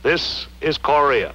This is Korea.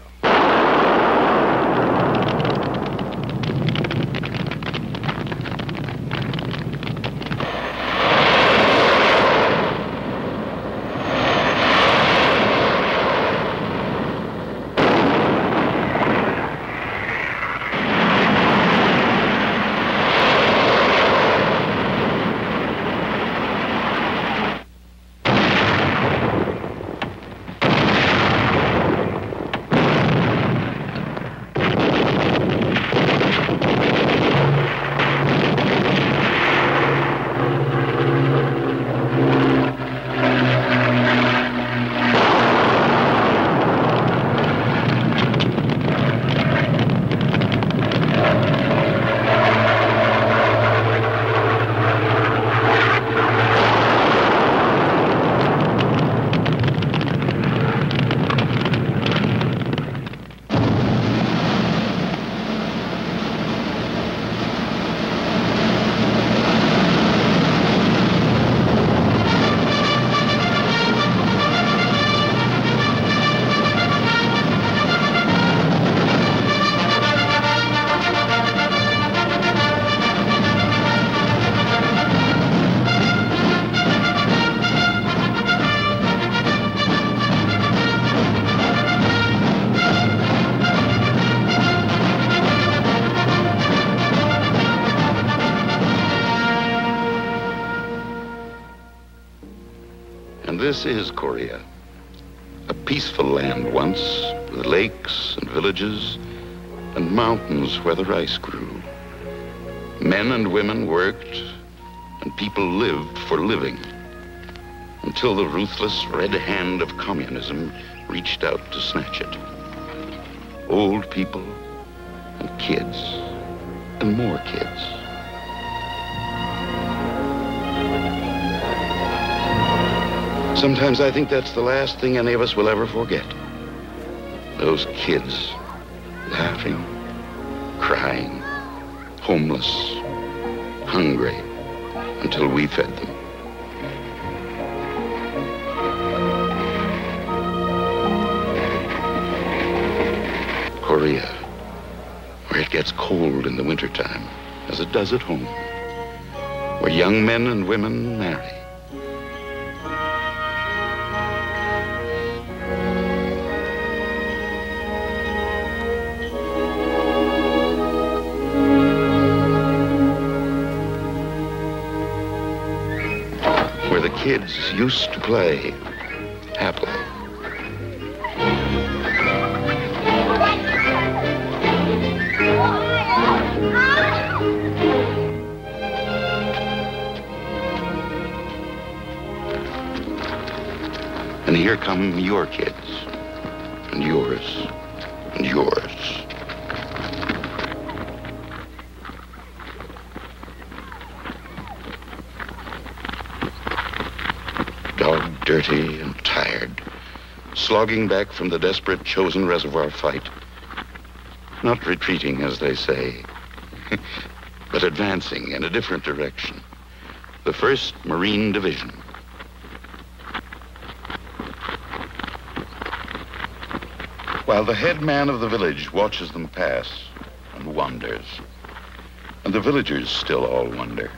And this is Korea, a peaceful land once, with lakes and villages and mountains where the rice grew. Men and women worked, and people lived for living, until the ruthless red hand of communism reached out to snatch it. Old people and kids and more kids. Sometimes I think that's the last thing any of us will ever forget. Those kids laughing, crying, homeless, hungry, until we fed them. Korea, where it gets cold in the wintertime, as it does at home, where young men and women marry. Where the kids used to play happily. And here come your kids, and yours, and yours. Dog dirty and tired, slogging back from the desperate Chosin Reservoir fight. Not retreating, as they say, but advancing in a different direction. The 1st Marine Division. While the head man of the village watches them pass and wonders. And the villagers still all wonder.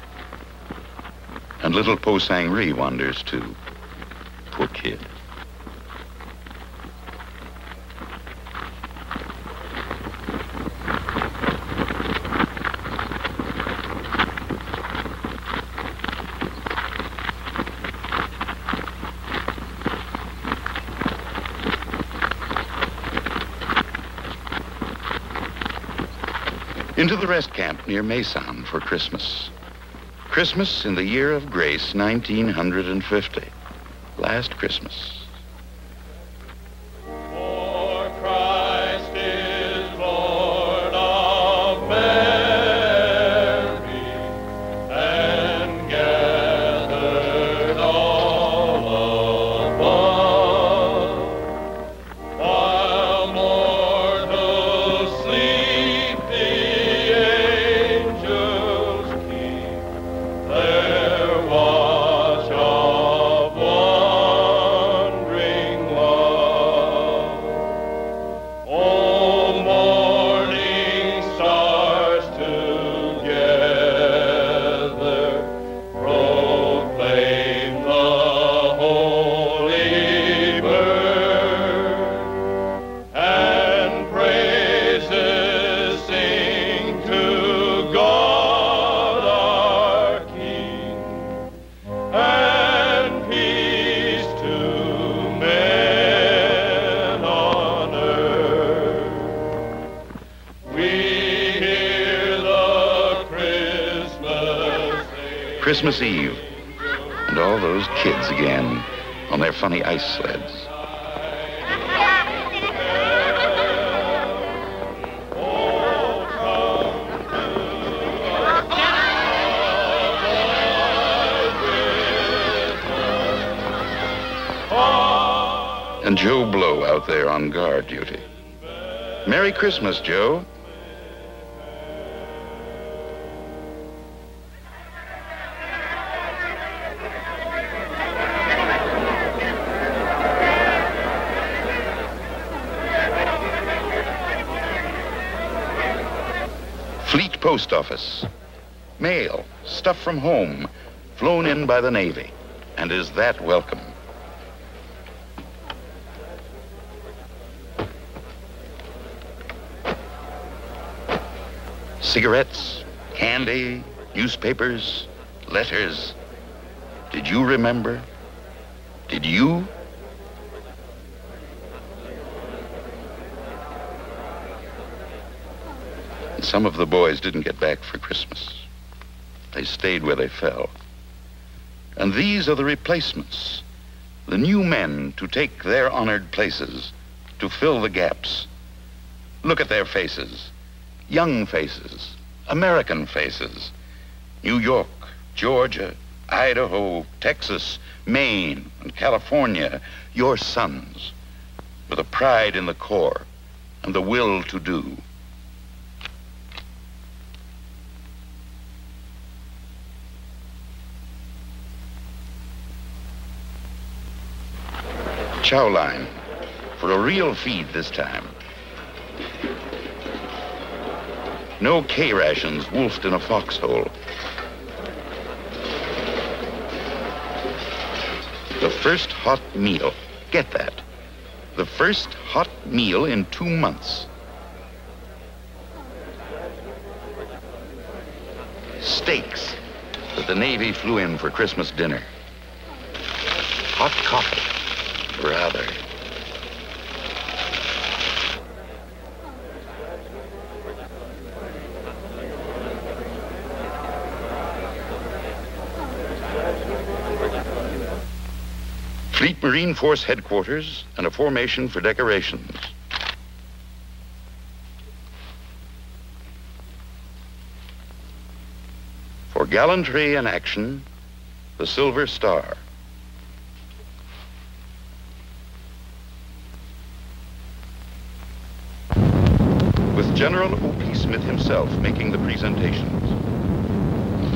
And little Po Sang Ri wonders too. Poor kid. Into the rest camp near Maysan for Christmas. Christmas in the year of grace, 1950. Last Christmas. For Christ is Lord of Mary, and gathered all above, while mortals sleep, the angels keep their watch of wonder. Christmas Eve, and all those kids again on their funny ice sleds. And Joe Blow out there on guard duty. Merry Christmas, Joe. Fleet Post Office. Mail, stuff from home, flown in by the Navy. And is that welcome? Cigarettes, candy, newspapers, letters. Did you remember? Did you? And some of the boys didn't get back for Christmas. They stayed where they fell. And these are the replacements, the new men to take their honored places, to fill the gaps. Look at their faces. Young faces, American faces. New York, Georgia, Idaho, Texas, Maine, and California, your sons, with a pride in the core and the will to do. Chow line, for a real feed this time. No K-rations wolfed in a foxhole. The first hot meal, get that. The first hot meal in 2 months. Steaks that the Navy flew in for Christmas dinner. Hot coffee, rather. Fleet Marine Force headquarters and a formation for decorations. For gallantry and action, the Silver Star. With General O.P. Smith himself making the presentations,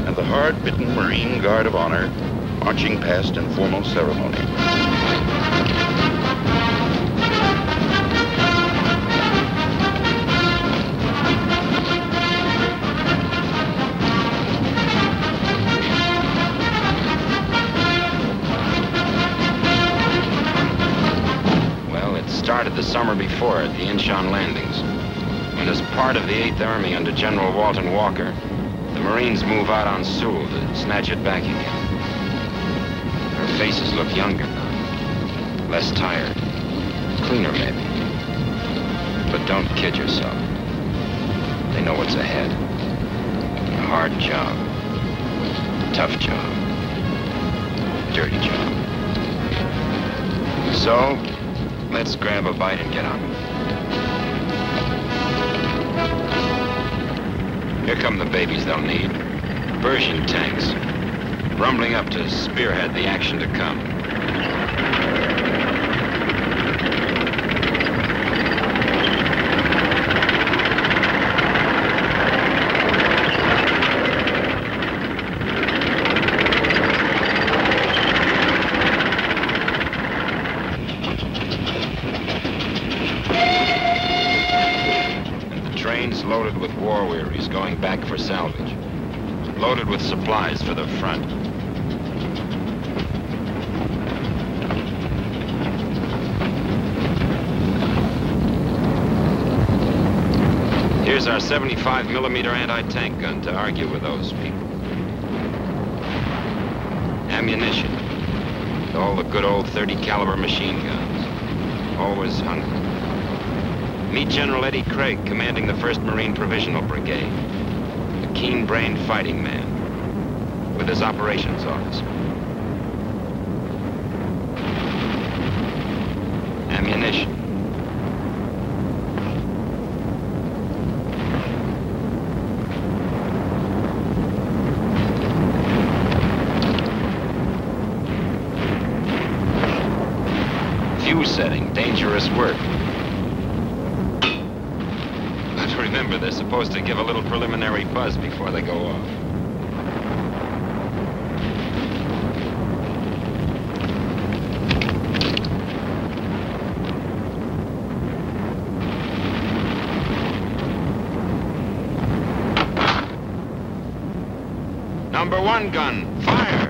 and the hard-bitten Marine Guard of Honor marching past in formal ceremony. Well, it started the summer before at the Incheon landings, when as part of the 8th Army under General Walton Walker, the Marines move out on Sewell to snatch it back again. Their faces look younger now, less tired, cleaner maybe. But don't kid yourself. They know what's ahead. A hard job, tough job, dirty job. So, let's grab a bite and get on with it. Here come the babies they'll need. Pershing tanks, rumbling up to spearhead the action to come. And the trains loaded with war wearies going back for salvage. Loaded with supplies for the front. Here's our 75mm anti-tank gun to argue with those people. Ammunition. All the good old .30 caliber machine guns. Always hungry. Meet General Eddie Craig, commanding the 1st Marine Provisional Brigade. A keen-brained fighting man. with his operations officer. Ammunition. Fuse setting, dangerous work. But remember, they're supposed to give a little preliminary buzz before they go off. Number 1 gun, fire!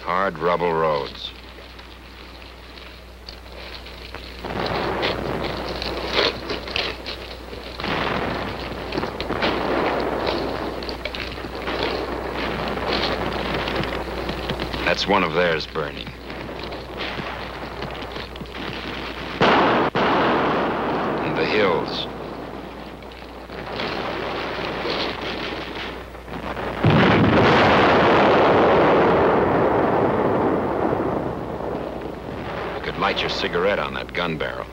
Hard rubble roads. That's one of theirs burning. And the hills. You could light your cigarette on that gun barrel.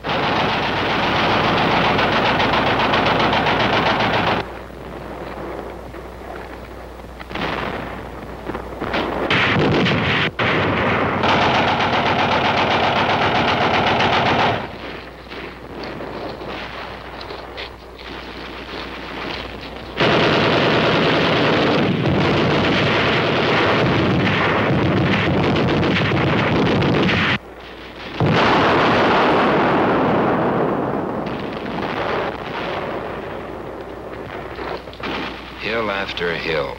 Hill after hill.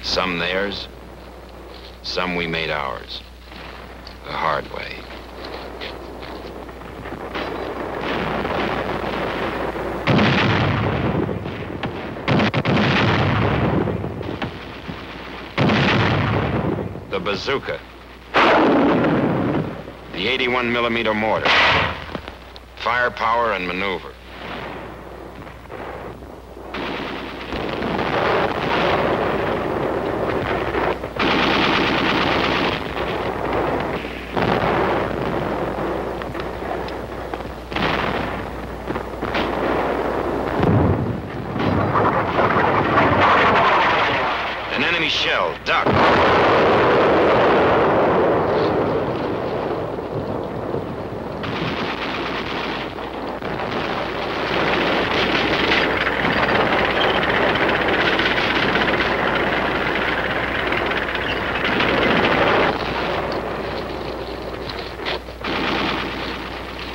Some theirs, some we made ours. The hard way. The bazooka. The 81mm mortar. Firepower and maneuver. Shell, duck.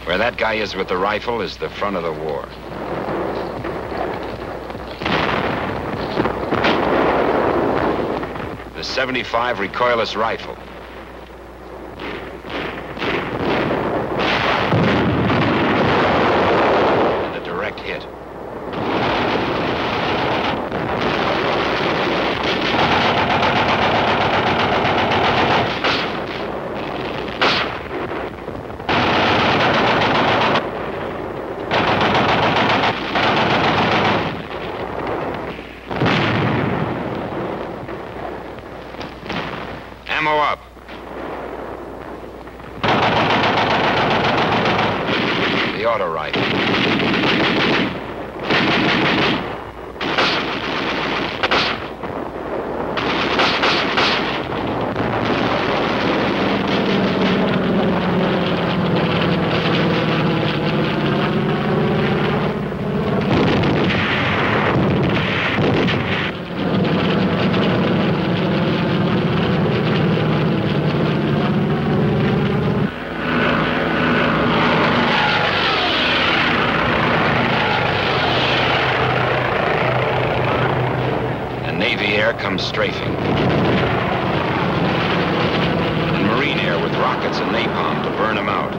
Where that guy is with the rifle is the front of the war. The 75 recoilless rifle. And a direct hit. Ammo up. The auto rifle. Navy air comes strafing. And Marine air with rockets and napalm to burn them out.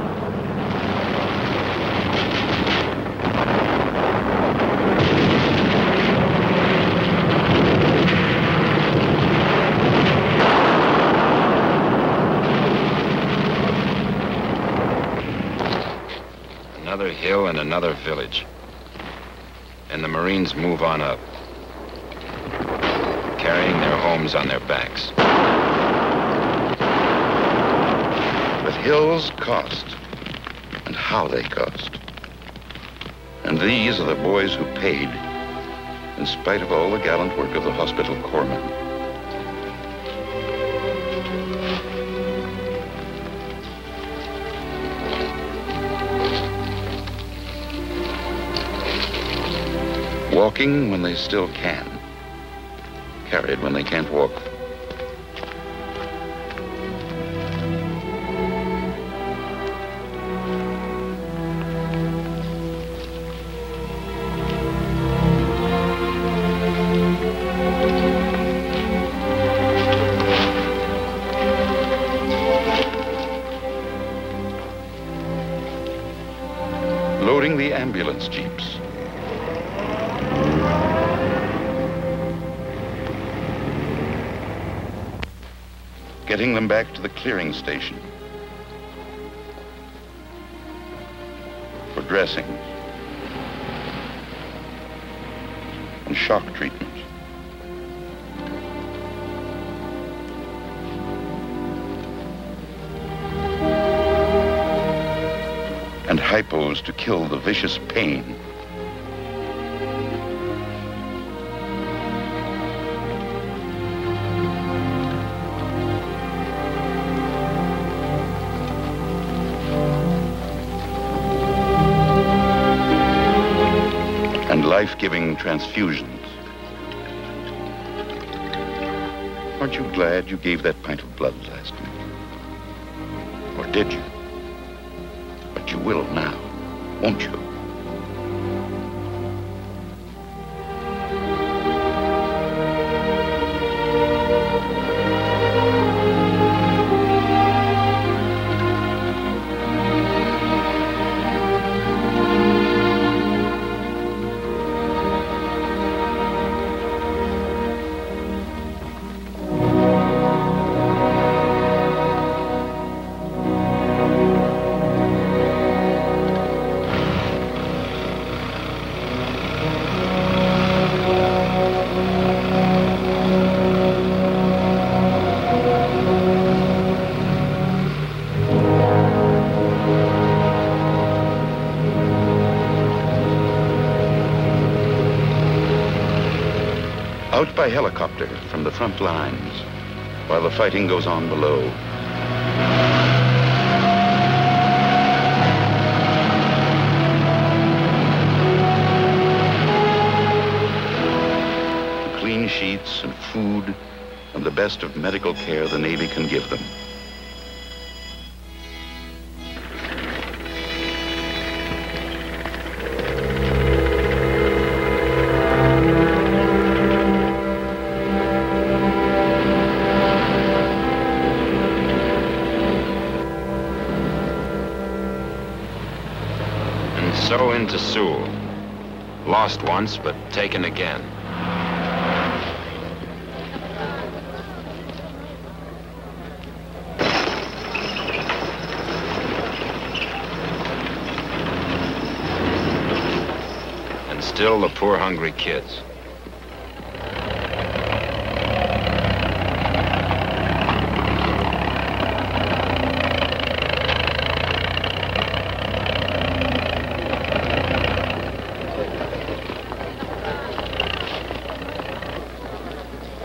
hill and another village. And the Marines move on up, carrying their homes on their backs. But hills cost, and how they cost. And these are the boys who paid, in spite of all the gallant work of the hospital corpsmen. Walking when they still can. Carried when they can't walk. Loading the ambulance jeeps. Getting them back to the clearing station for dressing and shock treatment. And hypos to kill the vicious pain. And life-giving transfusions. Aren't you glad you gave that pint of blood last week? Or did you? But you will now, won't you? Out by helicopter from the front lines, while the fighting goes on below. Clean sheets and food and the best of medical care the Navy can give them. So into Sewell. Lost once, but taken again. And still the poor hungry kids.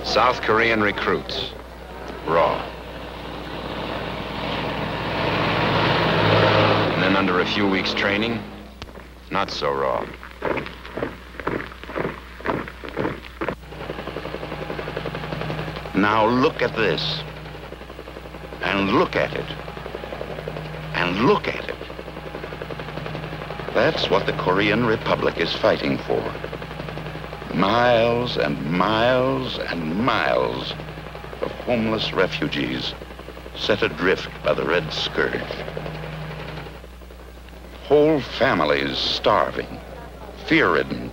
South Korean recruits, raw. And then under a few weeks' training, not so raw. Now look at this, and look at it, and look at it. That's what the Korean Republic is fighting for. Miles and miles and miles of homeless refugees set adrift by the Red Scourge. Whole families starving, fear-ridden,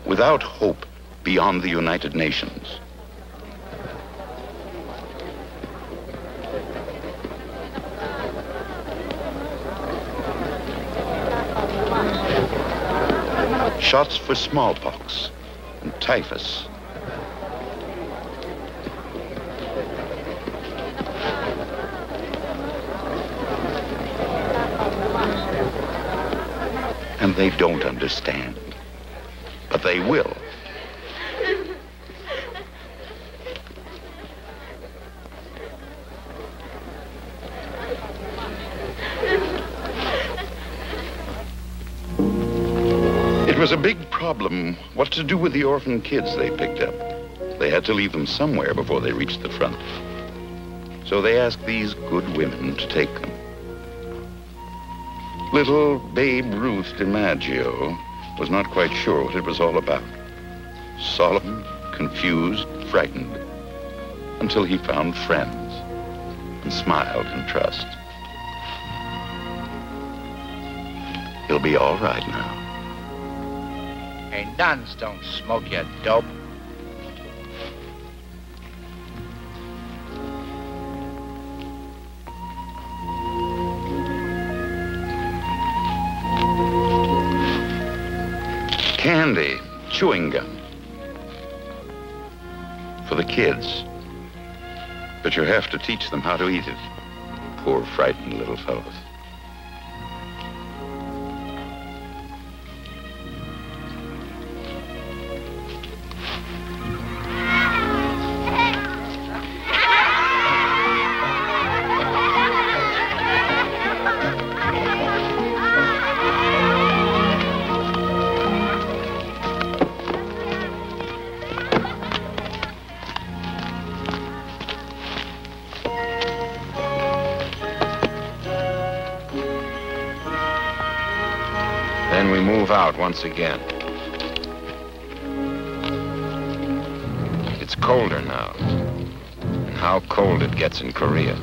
without hope beyond the United Nations. Shots for smallpox and typhus. And they don't understand, but they will. It was a big problem what to do with the orphan kids they picked up. They had to leave them somewhere before they reached the front. So they asked these good women to take them. Little Babe Ruth DiMaggio was not quite sure what it was all about. Solemn, confused, frightened, until he found friends and smiled in trust. He'll be all right now. Hey, nuns don't smoke, you dope. Candy, chewing gum. For the kids. But you have to teach them how to eat it. Poor, frightened little fellows. Then we move out once again. It's colder now. And how cold it gets in Korea.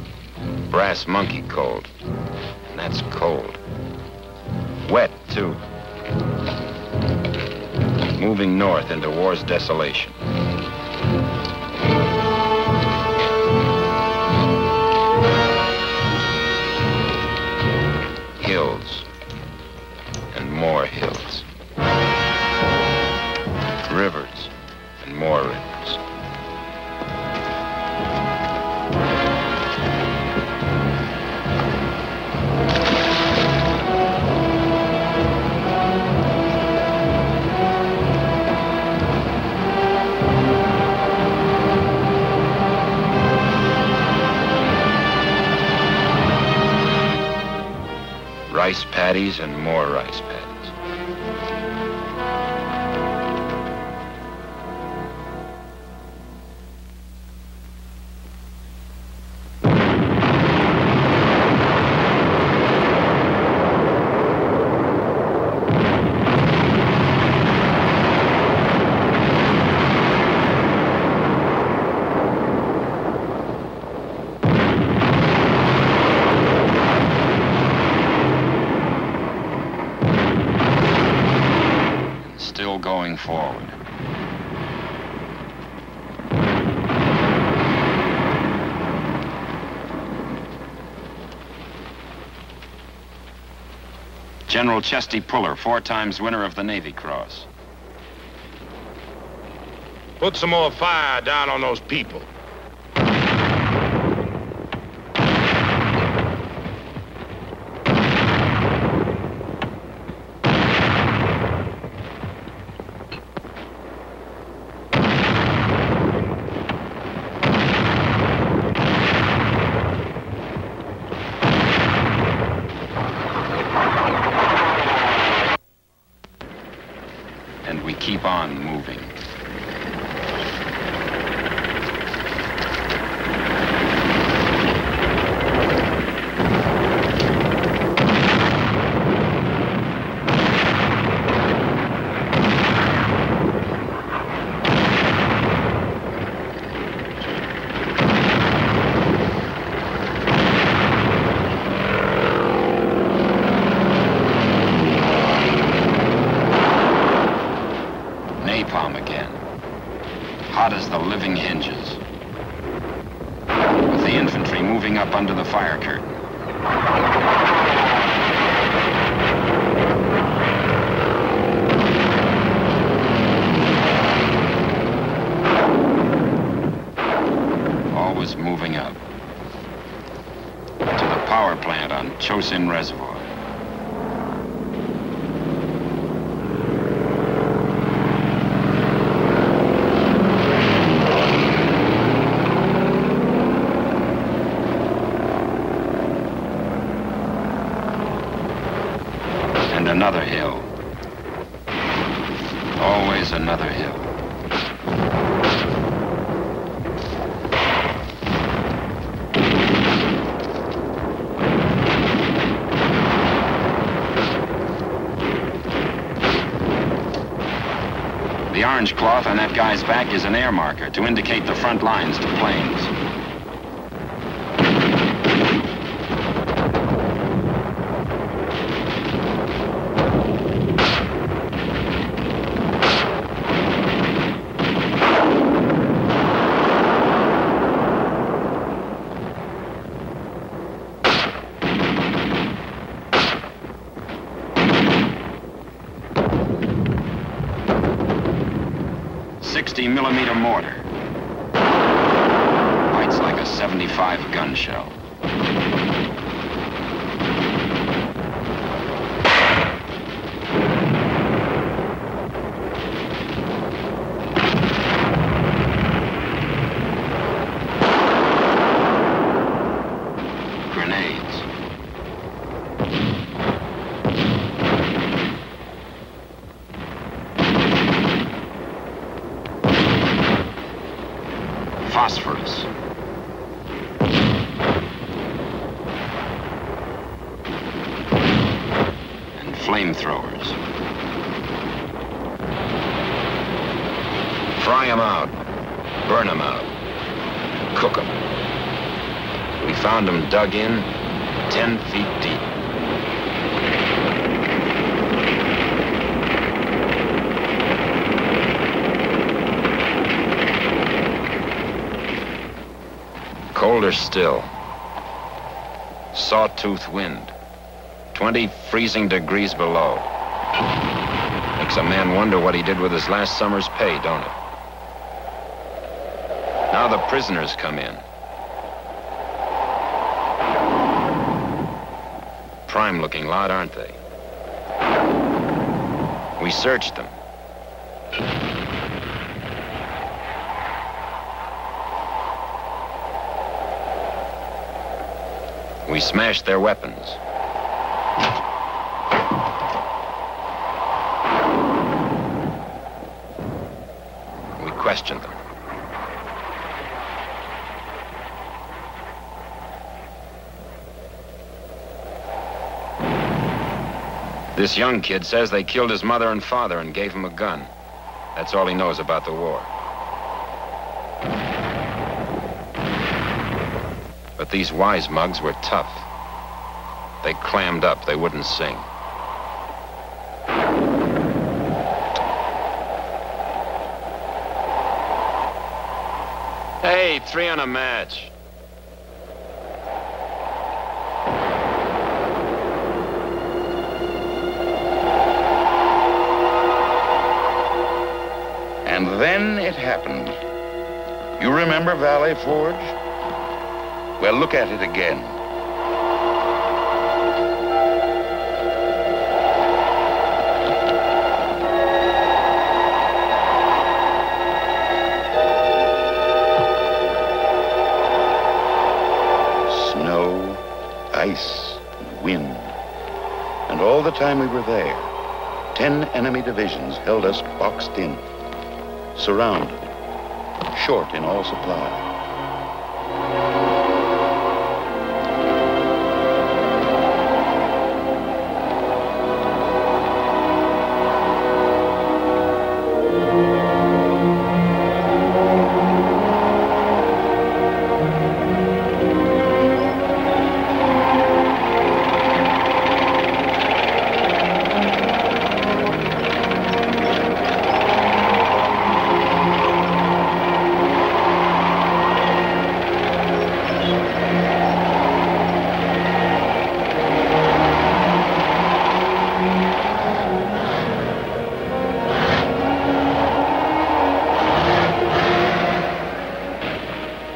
Brass monkey cold. And that's cold. Wet, too. Moving north into war's desolation. Hills. And more hills. Rivers and more rivers. Rice paddies and more rice paddies. Still going forward. General Chesty Puller, 4 times winner of the Navy Cross. Put some more fire down on those people. And we keep on moving. Napalm again. Hot as the living hinges. With the infantry moving up under the fire curtain. was moving up to the power plant on Chosin Reservoir. And another hill. Always another hill. The orange cloth on that guy's back is an air marker to indicate the front lines to planes. .60mm mortar. Bites like a 75 gun shell. Grenades. Phosphorus. And flamethrowers. Fry them out. Burn them out. Cook them. We found them dug in 10 feet deep. Colder still. Sawtooth wind. 20 freezing degrees below. Makes a man wonder what he did with his last summer's pay, don't it? Now the prisoners come in. Prime-looking lot, aren't they? We searched them. We smashed their weapons. We questioned them. This young kid says they killed his mother and father and gave him a gun. That's all he knows about the war. But these wise mugs were tough. They clammed up, they wouldn't sing. Hey, 3 on a match. And then it happened. You remember Valley Forge? Well, look at it again. Snow, ice, and wind. And all the time we were there, 10 enemy divisions held us boxed in, surrounded, short in all supply.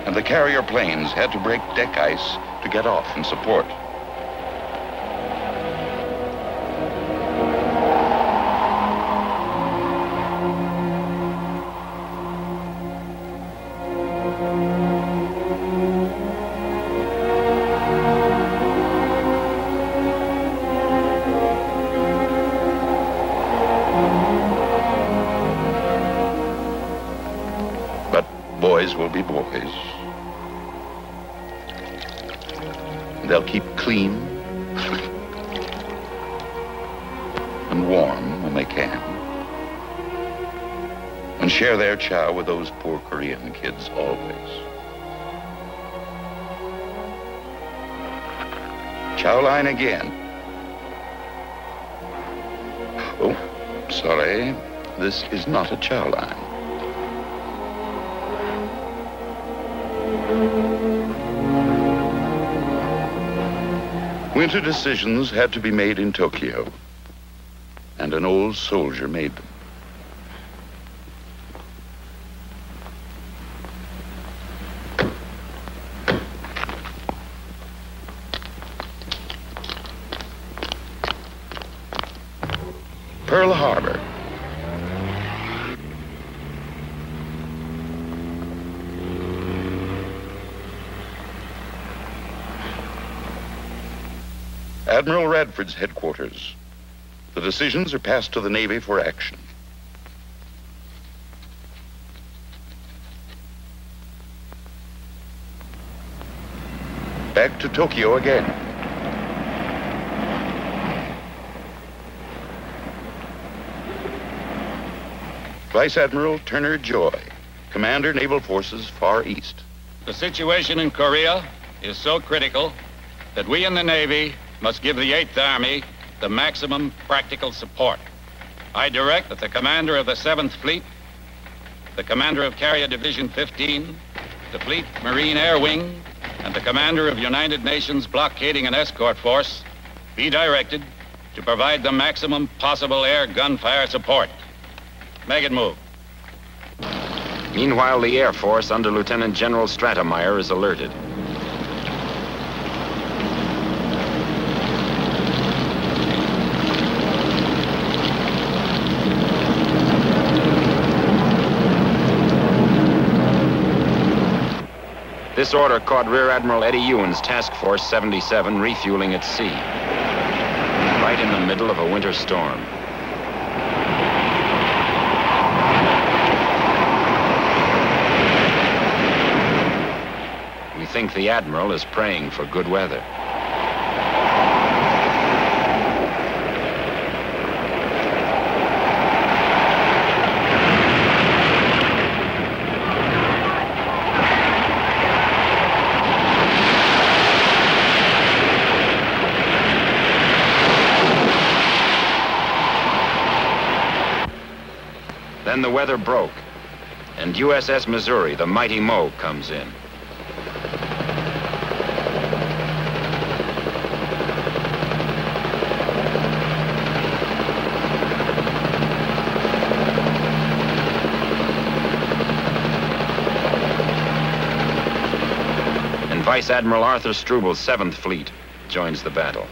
and the carrier planes had to break deck ice to get off and support. Boys will be boys. They'll keep clean and warm when they can, and share their chow with those poor Korean kids always. Chow line again. Oh, sorry, this is not a chow line. Winter decisions had to be made in Tokyo, and an old soldier made them. Pearl Harbor. Admiral Radford's headquarters. The decisions are passed to the Navy for action. Back to Tokyo again. Vice Admiral Turner Joy, Commander, Naval Forces, Far East. The situation in Korea is so critical that we in the Navy must give the 8th Army the maximum practical support. I direct that the commander of the 7th Fleet, the commander of Carrier Division 15, the Fleet Marine Air Wing, and the commander of United Nations Blockading and Escort Force be directed to provide the maximum possible air gunfire support. Make it move. Meanwhile, the Air Force under Lieutenant General Stratemeyer is alerted. This order caught Rear Admiral Eddie Ewan's Task Force 77 refueling at sea, right in the middle of a winter storm. We think the Admiral is praying for good weather. Then the weather broke, and USS Missouri, the mighty Mo, comes in. And Vice Admiral Arthur Struble's 7th Fleet joins the battle.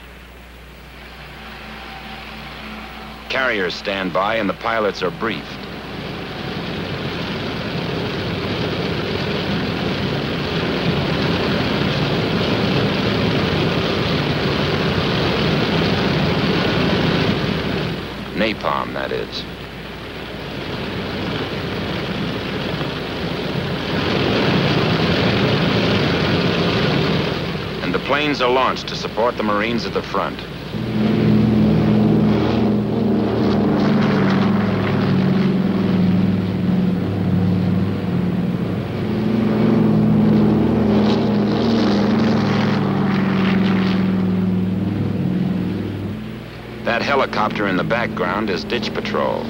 Carriers stand by and the pilots are briefed. Napalm, that is. And the planes are launched to support the Marines at the front. That helicopter in the background is ditch patrol.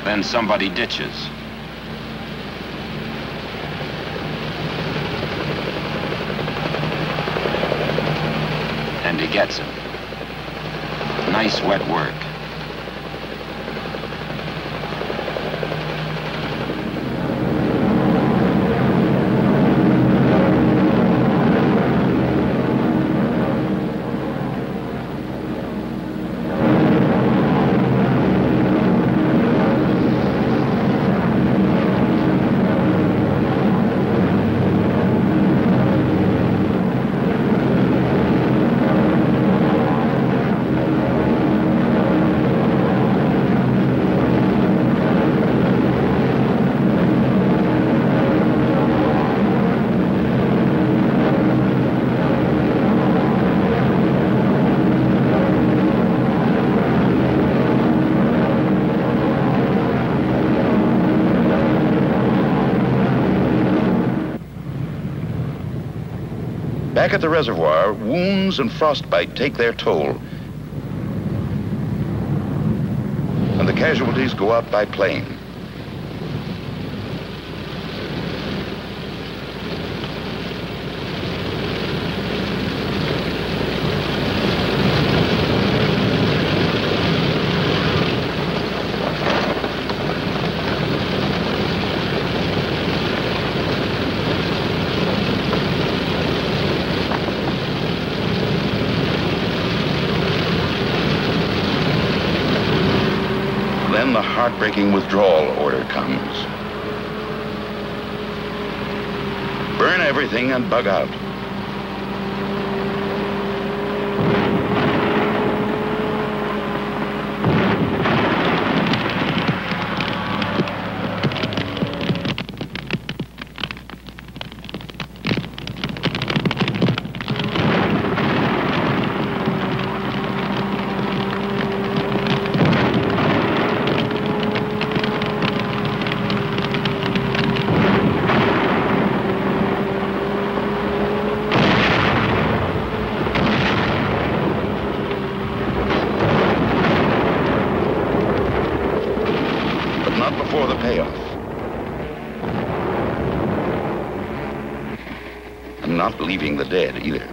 Then somebody ditches. gets him. Nice wet work. Back at the reservoir, wounds and frostbite take their toll. And the casualties go out by plane. Then the heartbreaking withdrawal order comes. Burn everything and bug out. Not before the payoff. And not leaving the dead either.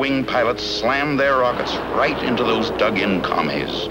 wing pilots slammed their rockets right into those dug-in commies.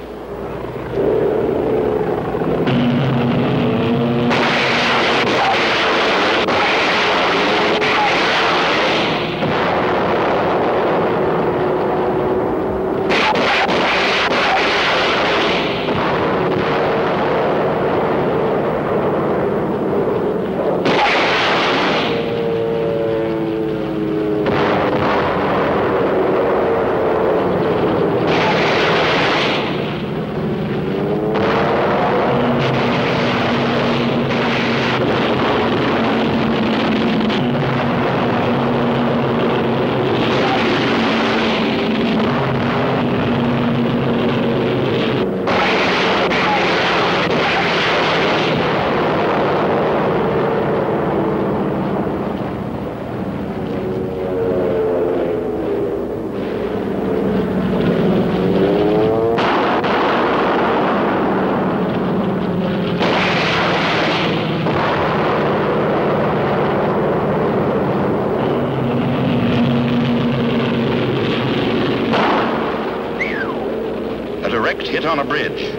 Hit on a bridge.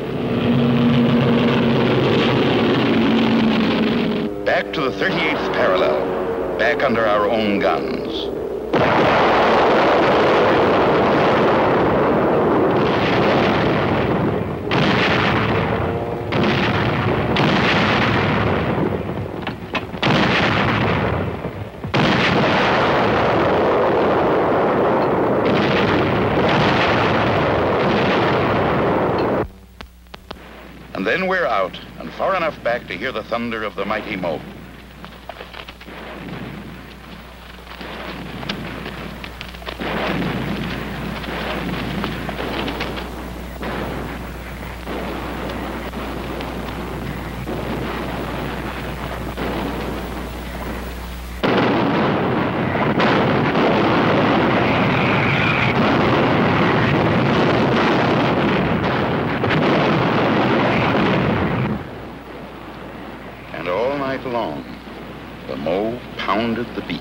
Back to the 38th parallel, back under our own guns. And then we're out, and far enough back to hear the thunder of the mighty moat. Long, the Mo pounded the beach.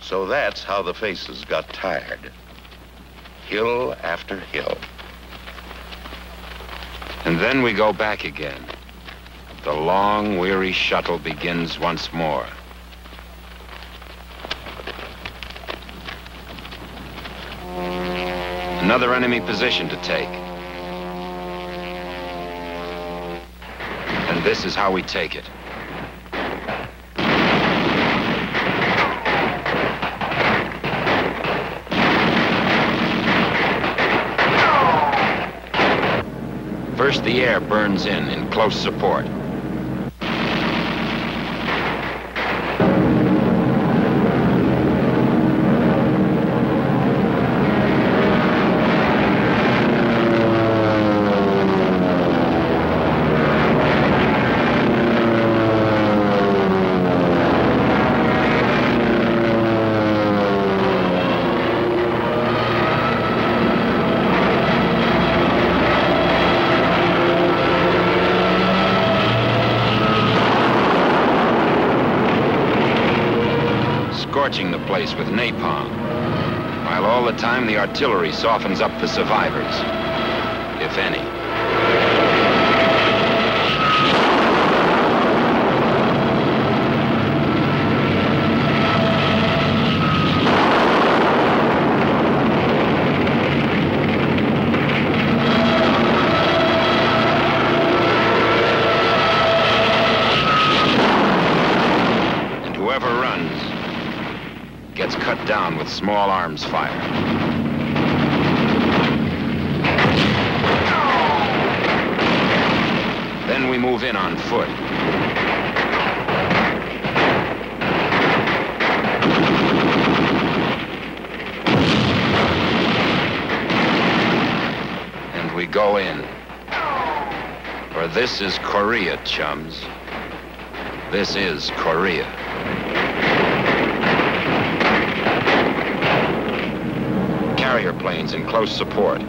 So that's how the faces got tired. Hill after hill. And then we go back again. The long, weary shuttle begins once more. Another enemy position to take. And this is how we take it. First, the air burns in close support. Scorching the place with napalm, while all the time the artillery softens up the survivors, if any. And whoever runs gets cut down with small arms fire. Then we move in on foot. go in. For this is Korea, chums. This is Korea. Carrier planes in close support.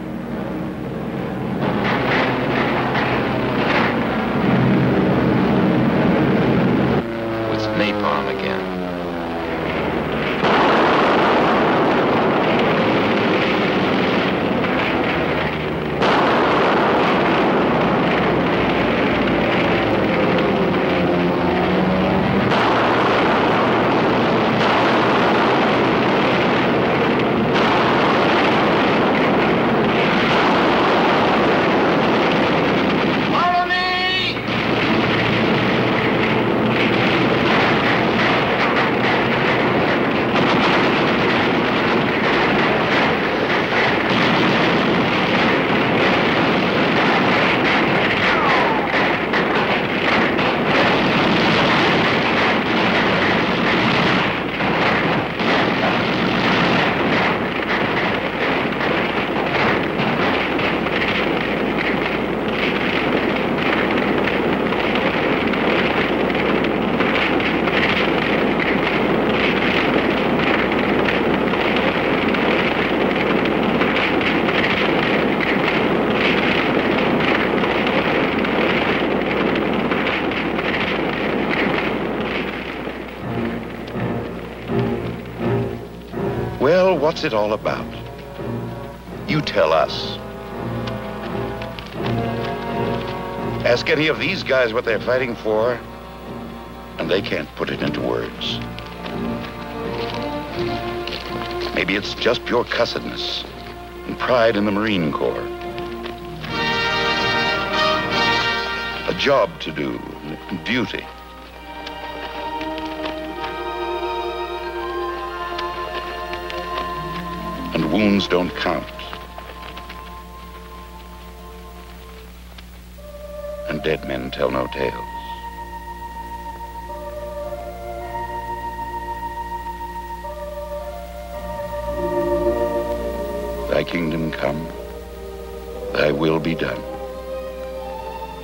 With napalm again. Well, what's it all about? You tell us. Ask any of these guys what they're fighting for, and they can't put it into words. Maybe it's just pure cussedness and pride in the Marine Corps. A job to do, duty. And wounds don't count. And dead men tell no tales. Thy kingdom come, thy will be done.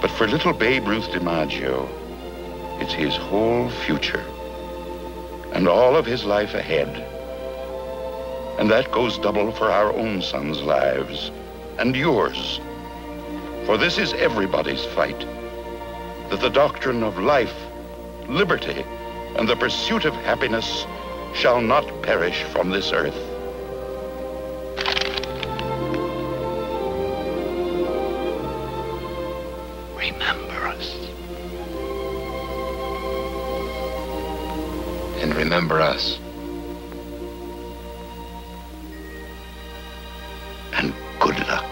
But for little Babe Ruth DiMaggio, it's his whole future and all of his life ahead. And that goes double for our own sons' lives and yours. For this is everybody's fight, that the doctrine of life, liberty, and the pursuit of happiness shall not perish from this earth. Remember us. And remember us. And good luck.